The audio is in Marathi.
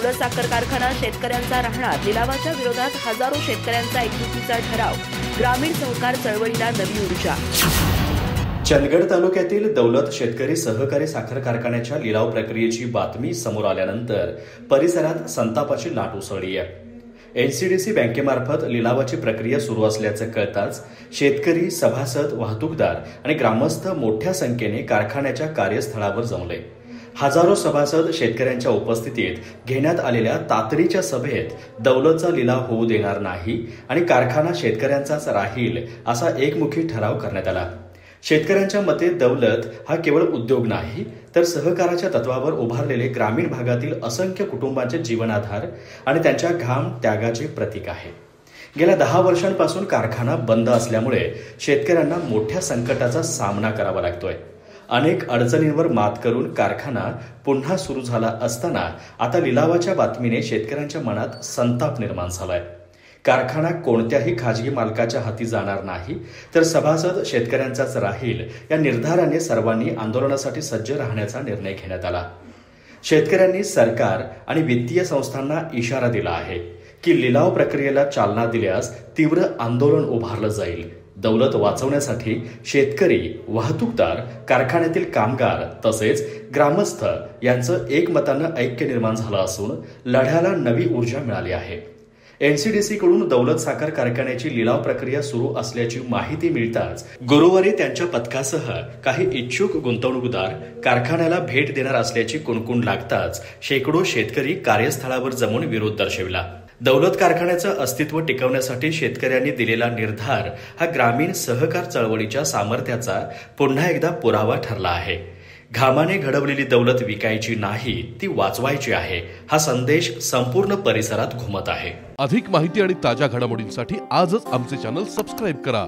दौलत साखर कारखाना शेतकऱ्यांचा राहणार, लिलावाच्या विरोधात हजारो शेतकऱ्यांचा एकजुटीचा ठराव, ग्रामीण सहकार चळवळीला नवी ऊर्जा। चंदगड तालुक्यातील दौलत शेतकरी सहकारी साखर कारखान्याच्या लिलाव प्रक्रियेची बातमी समोर आल्यानंतर परिसरात संतापाची लाट उसळली आहे। एनसीडीसी बँकेमार्फत लिलावाची प्रक्रिया सुरू असल्याचं कळताच शेतकरी, सभासद, वाहतूकदार आणि ग्रामस्थ मोठ्या संख्येने कारखान्याच्या कार्यस्थळावर जमले। हजारो सभासद शेतकऱ्यांच्या उपस्थितीत घेण्यात आलेल्या तातडीच्या सभेत दौलतचा लिलाव होऊ देणार नाही आणि कारखाना शेतकऱ्यांचाच राहील असा एकमुखी ठराव करण्यात आला। शेतकऱ्यांच्या मते दौलत हा केवळ उद्योग नाही तर सहकाराच्या तत्वावर उभारलेले ग्रामीण भागातील असंख्य कुटुंबांचे जीवनाधार आणि त्यांच्या घाम त्यागाचे प्रतीक आहे। गेल्या 10 वर्षांपासून कारखाना बंद असल्यामुळे शेतकऱ्यांना मोठ्या संकटाचा सामना करावा लागतोय। अनेक अडचणींवर मात करून कारखाना पुन्हा सुरू झाला असताना आता लिलावाच्या बातमीने शेतकऱ्यांच्या मनात संताप निर्माण झालाय। कारखाना कोणत्याही खाजगी मालकाच्या हाती जाणार नाही तर सभासद शेतकऱ्यांचाच राहील या निर्धाराने सर्वांनी आंदोलनासाठी सज्ज राहण्याचा निर्णय घेण्यात आला। शेतकऱ्यांनी सरकार आणि वित्तीय संस्थांना इशारा दिला आहे की लिलाव प्रक्रियेला चालना दिल्यास तीव्र आंदोलन उभारलं जाईल। दौलत वाचवण्यासाठी शेतकरी, वाहतूकदार, कारखान्यातील कामगार तसेच ग्रामस्थ यांचं एकमतानं ऐक्य निर्माण झालं असून लढ्याला नवी ऊर्जा मिळाली आहे। एनसीडीसी कडून दौलत साखर कारखान्याची लिलाव प्रक्रिया सुरू असल्याची माहिती मिळताच गुरुवारी त्यांच्या पथकासह काही इच्छुक गुंतवणूकदार कारखान्याला भेट देणार असल्याची कुणकुण लागताच शेकडो शेतकरी कार्यस्थळावर जमून विरोध दर्शविला। दौलत कारखान्याचं अस्तित्व टिकवण्यासाठी शेतकऱ्यांनी दिलेला निर्धार हा ग्रामीण सहकार चळवळीच्या सामर्थ्याचा पुन्हा एकदा पुरावा ठरला आहे। घामाने घडवलेली दौलत विकायची नाही, ती वाचवायची आहे हा संदेश संपूर्ण परिसरात घुमत आहे। अधिक माहिती आणि ताज्या घडामोडींसाठी आजच आमचे चॅनल सबस्क्राइब करा।